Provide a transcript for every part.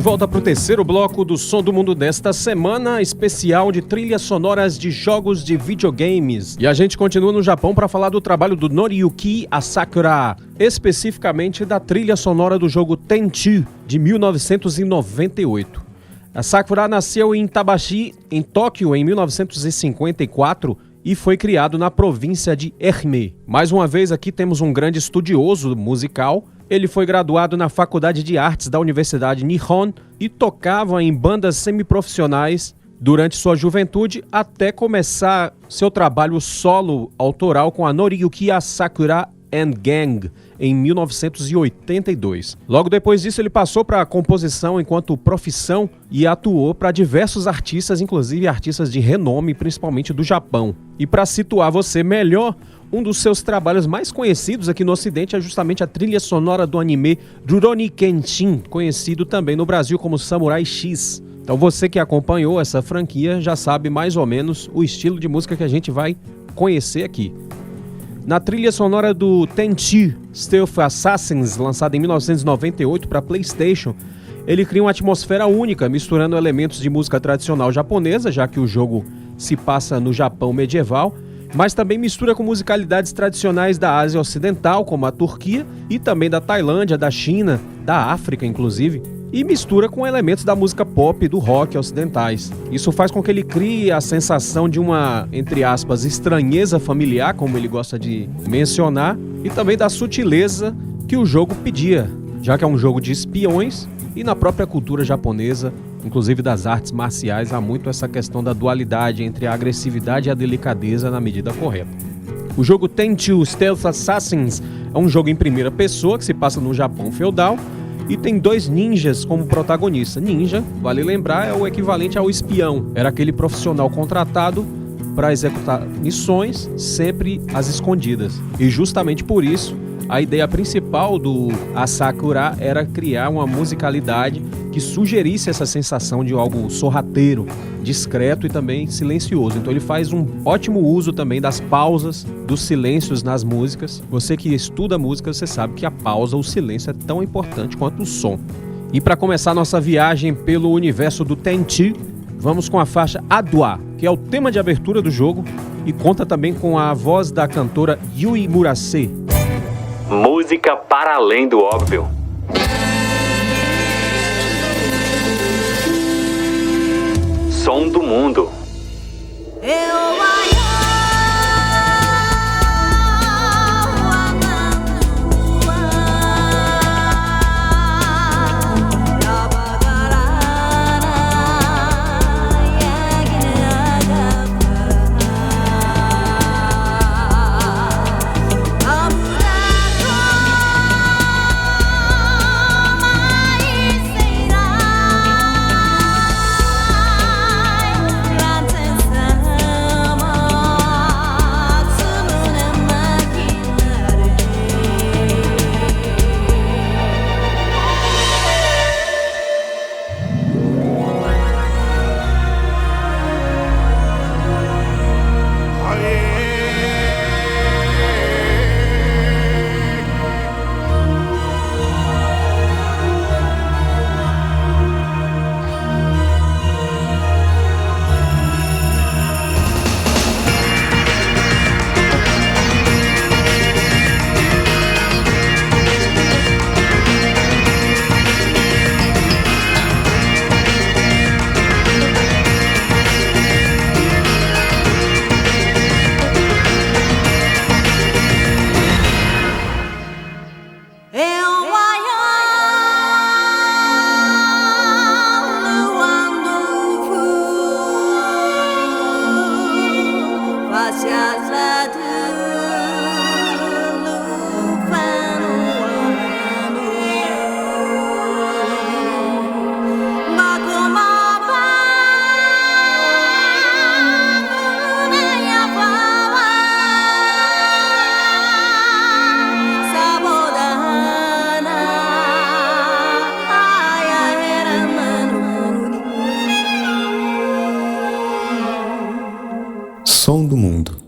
volta para o terceiro bloco do Som do Mundo desta semana, especial de trilhas sonoras de jogos de videogames. E a gente continua no Japão para falar do trabalho do Noriyuki Asakura, especificamente da trilha sonora do jogo Tenchu, de 1998. Asakura nasceu em Tabashi, em Tóquio, em 1954 e foi criado na província de Ehime. Mais uma vez aqui temos um grande estudioso musical. Ele foi graduado na Faculdade de Artes da Universidade Nihon e tocava em bandas semiprofissionais durante sua juventude até começar seu trabalho solo autoral com a Noriyuki Asakura and Gang em 1982. Logo depois disso ele passou para a composição enquanto profissão e atuou para diversos artistas, inclusive artistas de renome, principalmente do Japão. E para situar você melhor, um dos seus trabalhos mais conhecidos aqui no Ocidente é justamente a trilha sonora do anime Rurouni Kenshin, conhecido também no Brasil como Samurai X. Então você que acompanhou essa franquia já sabe mais ou menos o estilo de música que a gente vai conhecer aqui. Na trilha sonora do Tenchu Stealth Assassins, lançado em 1998 para PlayStation, ele cria uma atmosfera única, misturando elementos de música tradicional japonesa, já que o jogo se passa no Japão medieval, mas também mistura com musicalidades tradicionais da Ásia Ocidental, como a Turquia, e também da Tailândia, da China, da África, inclusive, e mistura com elementos da música pop e do rock ocidentais. Isso faz com que ele crie a sensação de uma, entre aspas, estranheza familiar, como ele gosta de mencionar, e também da sutileza que o jogo pedia, já que é um jogo de espiões, e na própria cultura japonesa, inclusive das artes marciais, há muito essa questão da dualidade entre a agressividade e a delicadeza na medida correta. O jogo Tenchu Stealth Assassins é um jogo em primeira pessoa que se passa no Japão feudal e tem dois ninjas como protagonista. Ninja, vale lembrar, é o equivalente ao espião. Era aquele profissional contratado para executar missões, sempre às escondidas. E justamente por isso, a ideia principal do Asakura era criar uma musicalidade que sugerisse essa sensação de algo sorrateiro, discreto e também silencioso. Então ele faz um ótimo uso também das pausas, dos silêncios nas músicas. Você que estuda música, você sabe que a pausa, o silêncio é tão importante quanto o som. E para começar nossa viagem pelo universo do Tenchu, vamos com a faixa Adwa, que é o tema de abertura do jogo e conta também com a voz da cantora Yui Murase. Música para além do óbvio. Som do mundo. Som do mundo.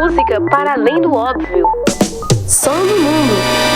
Música para além do óbvio. Som do mundo.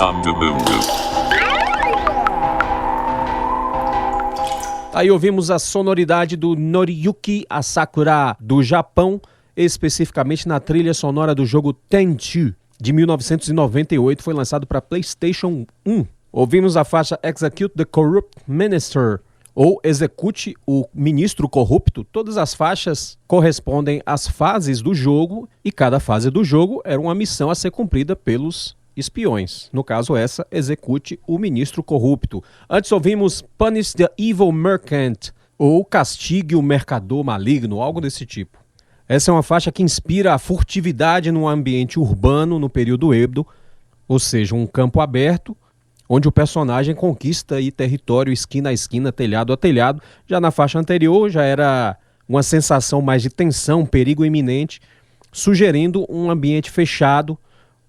Som do Mundo. Aí ouvimos a sonoridade do Noriyuki Asakura, do Japão, especificamente na trilha sonora do jogo Tenchu, de 1998, foi lançado para PlayStation 1. Ouvimos a faixa Execute the Corrupt Minister, ou Execute o Ministro Corrupto. Todas as faixas correspondem às fases do jogo, e cada fase do jogo era uma missão a ser cumprida pelos espiões. No caso, essa, Execute o Ministro Corrupto. Antes ouvimos Punish the Evil Merchant, ou Castigue o Mercador Maligno, algo desse tipo. Essa é uma faixa que inspira a furtividade num ambiente urbano no período Edo, ou seja, um campo aberto, onde o personagem conquista aí território esquina a esquina, telhado a telhado. Já na faixa anterior já era uma sensação mais de tensão, perigo iminente, sugerindo um ambiente fechado,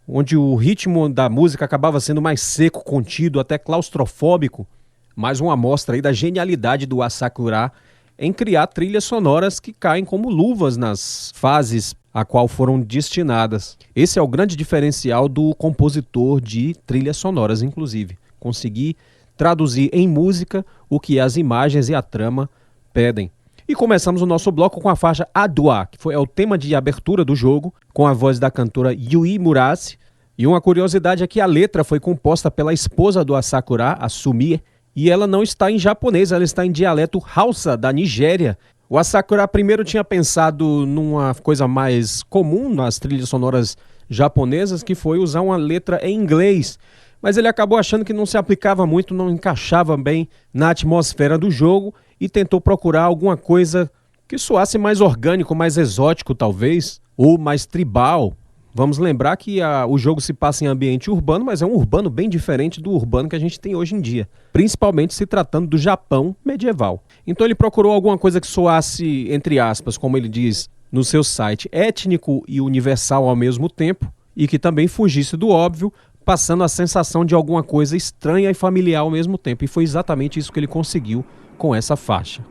onde o ritmo da música acabava sendo mais seco, contido, até claustrofóbico. Mais uma amostra aí da genialidade do Asakura em criar trilhas sonoras que caem como luvas nas fases a qual foram destinadas. Esse é o grande diferencial do compositor de trilhas sonoras, inclusive. Conseguir traduzir em música o que as imagens e a trama pedem. E começamos o nosso bloco com a faixa Adwa, que é o tema de abertura do jogo, com a voz da cantora Yui Murase. E uma curiosidade é que a letra foi composta pela esposa do Asakura, a Sumi, e ela não está em japonês, ela está em dialeto Hausa, da Nigéria. O Asakura primeiro tinha pensado numa coisa mais comum nas trilhas sonoras japonesas, que foi usar uma letra em inglês. Mas ele acabou achando que não se aplicava muito, não encaixava bem na atmosfera do jogo e tentou procurar alguma coisa que soasse mais orgânico, mais exótico talvez, ou mais tribal. Vamos lembrar que o jogo se passa em ambiente urbano, mas é um urbano bem diferente do urbano que a gente tem hoje em dia, principalmente se tratando do Japão medieval. Então ele procurou alguma coisa que soasse, entre aspas, como ele diz no seu site, étnico e universal ao mesmo tempo, e que também fugisse do óbvio, passando a sensação de alguma coisa estranha e familiar ao mesmo tempo. E foi exatamente isso que ele conseguiu com essa faixa.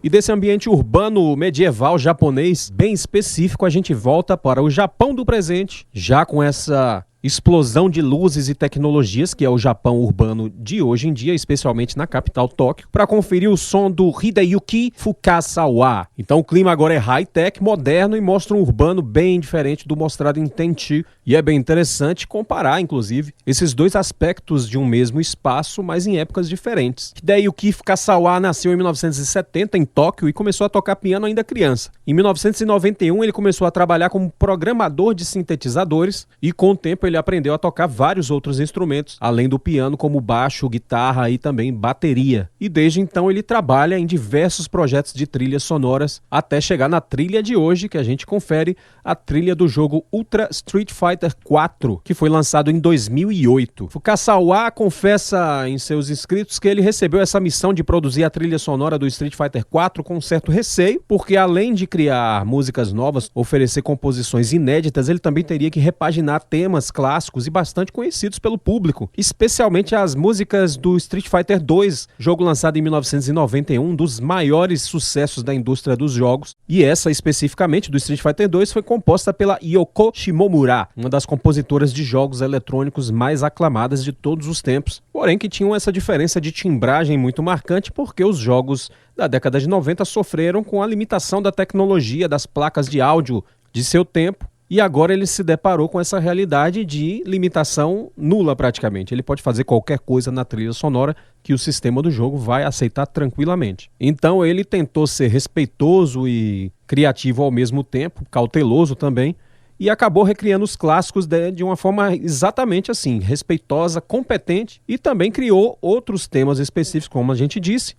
E desse ambiente urbano medieval japonês bem específico, a gente volta para o Japão do presente, já com essa explosão de luzes e tecnologias, que é o Japão urbano de hoje em dia, especialmente na capital Tóquio, para conferir o som do Hideyuki Fukasawa. Então o clima agora é high-tech, moderno e mostra um urbano bem diferente do mostrado em Tenchu. E é bem interessante comparar, inclusive, esses dois aspectos de um mesmo espaço, mas em épocas diferentes. Hideyuki Fukasawa nasceu em 1970 em Tóquio e começou a tocar piano ainda criança. Em 1991 ele começou a trabalhar como programador de sintetizadores e com o tempo ele aprendeu a tocar vários outros instrumentos, além do piano, como baixo, guitarra e também bateria. E desde então ele trabalha em diversos projetos de trilhas sonoras, até chegar na trilha de hoje, que a gente confere, a trilha do jogo Ultra Street Fighter 4, que foi lançado em 2008. Fukasawa confessa em seus inscritos que ele recebeu essa missão de produzir a trilha sonora do Street Fighter 4 com um certo receio, porque além de criar músicas novas, oferecer composições inéditas, ele também teria que repaginar temas clássicos e bastante conhecidos pelo público, especialmente as músicas do Street Fighter 2, jogo lançado em 1991, um dos maiores sucessos da indústria dos jogos, e essa especificamente do Street Fighter 2 foi composta pela Yoko Shimomura, uma das compositoras de jogos eletrônicos mais aclamadas de todos os tempos, porém que tinham essa diferença de timbragem muito marcante porque os jogos da década de 90 sofreram com a limitação da tecnologia das placas de áudio de seu tempo. E agora ele se deparou com essa realidade de limitação nula praticamente. Ele pode fazer qualquer coisa na trilha sonora que o sistema do jogo vai aceitar tranquilamente. Então ele tentou ser respeitoso e criativo ao mesmo tempo, cauteloso também, e acabou recriando os clássicos de uma forma exatamente assim, respeitosa, competente, e também criou outros temas específicos, como a gente disse,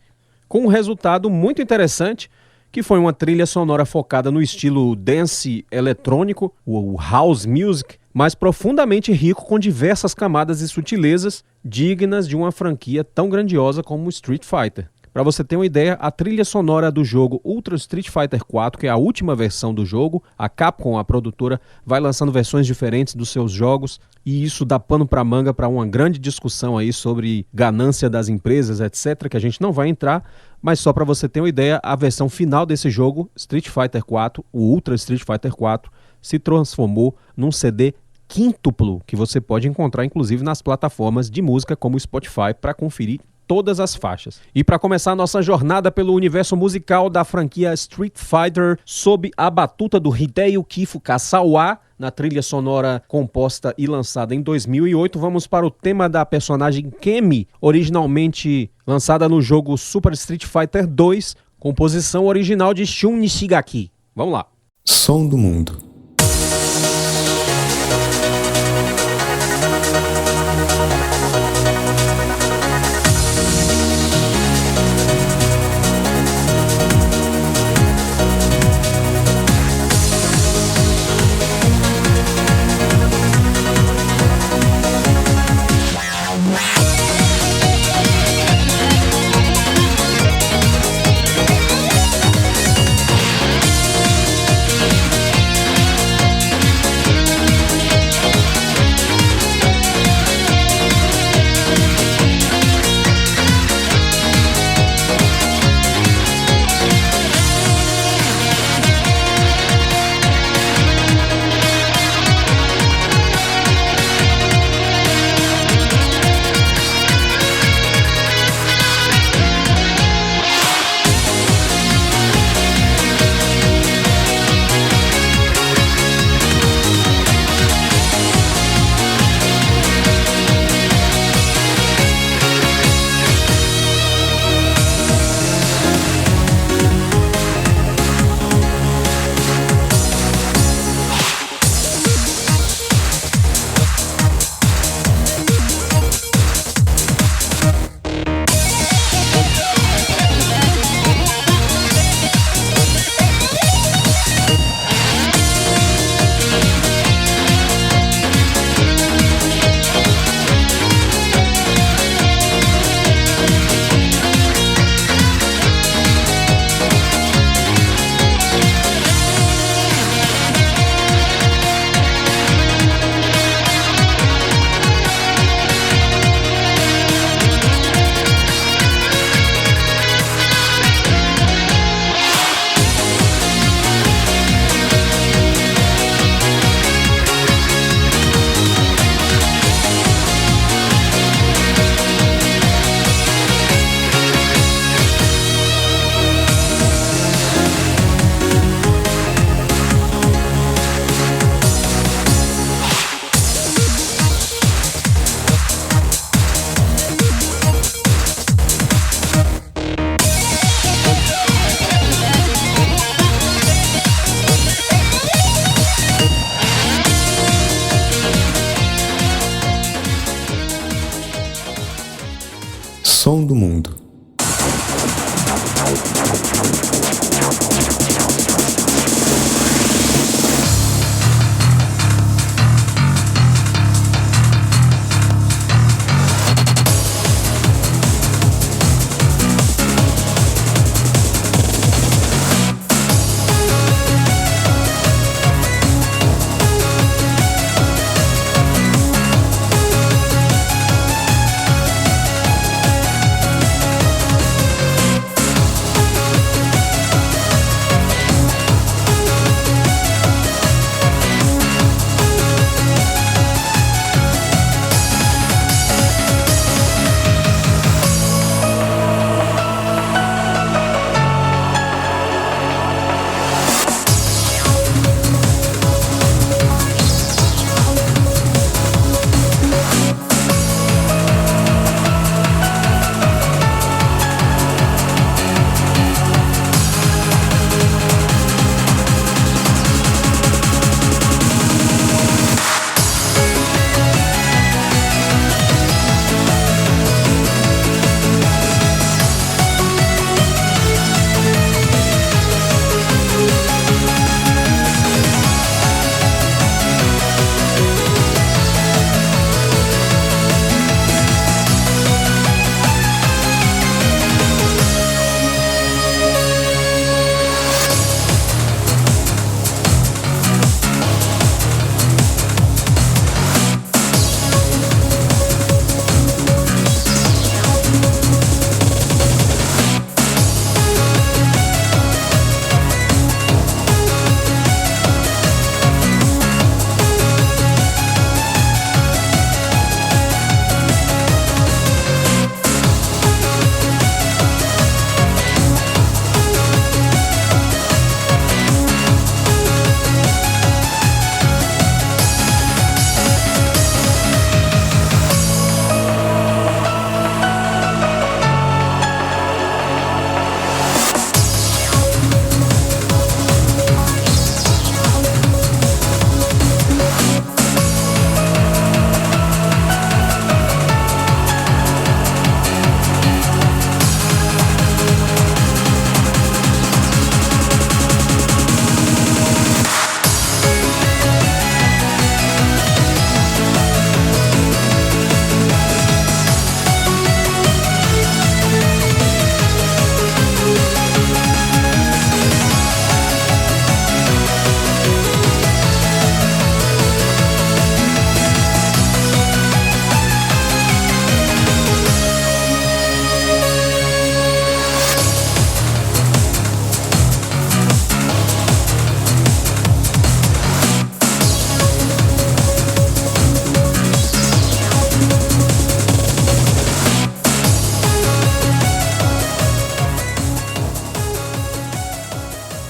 com um resultado muito interessante, que foi uma trilha sonora focada no estilo dance eletrônico, o house music, mas profundamente rico com diversas camadas e sutilezas dignas de uma franquia tão grandiosa como Street Fighter. Para você ter uma ideia, a trilha sonora do jogo Ultra Street Fighter 4, que é a última versão do jogo, a Capcom, a produtora, vai lançando versões diferentes dos seus jogos, e isso dá pano para manga para uma grande discussão aí sobre ganância das empresas, etc., que a gente não vai entrar, mas só para você ter uma ideia, a versão final desse jogo, Street Fighter 4, o Ultra Street Fighter 4, se transformou num CD quíntuplo, que você pode encontrar inclusive nas plataformas de música como o Spotify para conferir todas as faixas. E para começar a nossa jornada pelo universo musical da franquia Street Fighter, sob a batuta do Hideyuki Fukasawa, na trilha sonora composta e lançada em 2008, vamos para o tema da personagem Kemi, originalmente lançada no jogo Super Street Fighter 2, composição original de Shun Nishigaki. Vamos lá. Som do mundo. Som do mundo.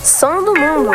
Som do mundo.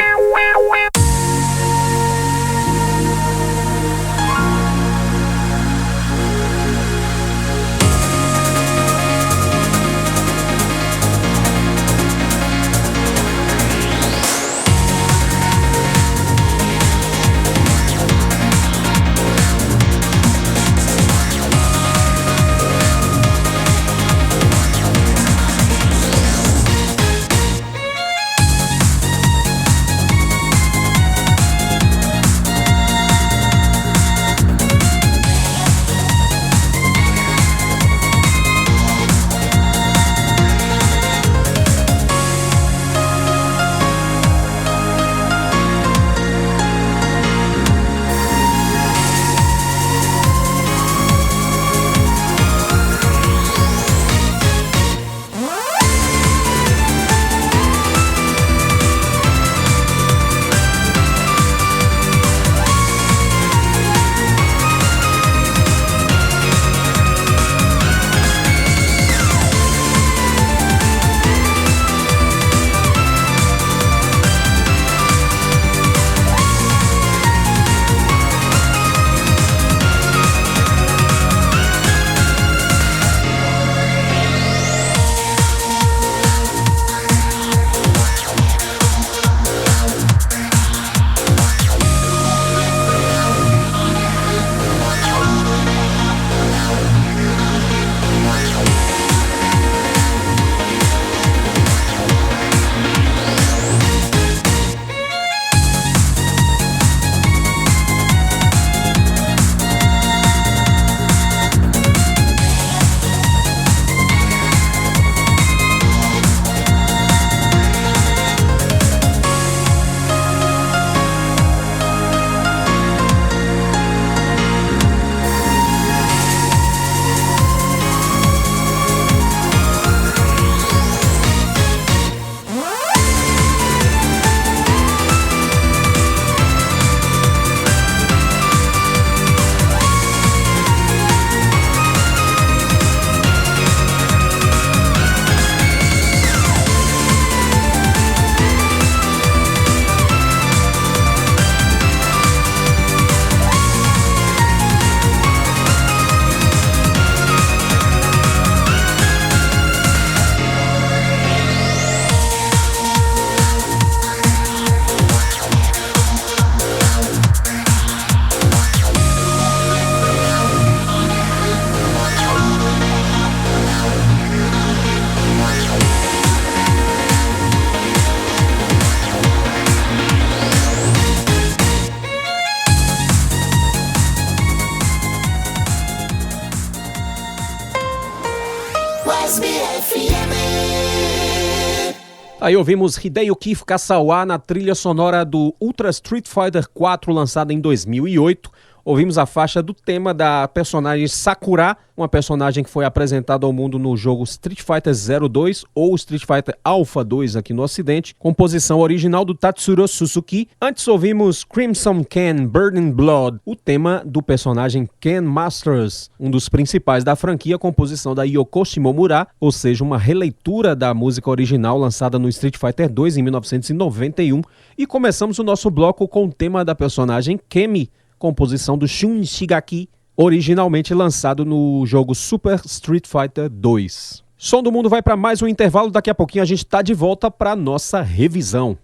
Aí ouvimos Hideyuki Fukasawa na trilha sonora do Ultra Street Fighter 4, lançado em 2008. Ouvimos a faixa do tema da personagem Sakura, uma personagem que foi apresentada ao mundo no jogo Street Fighter 02 ou Street Fighter Alpha 2 aqui no ocidente, composição original do Tatsuro Suzuki. Antes ouvimos Crimson Ken Burning Blood, o tema do personagem Ken Masters, um dos principais da franquia, composição da Yoko Shimomura, ou seja, uma releitura da música original lançada no Street Fighter 2 em 1991. E começamos o nosso bloco com o tema da personagem Kemi, composição do Shun Shigaki, originalmente lançado no jogo Super Street Fighter 2. Som do Mundo vai para mais um intervalo, daqui a pouquinho a gente está de volta para nossa revisão.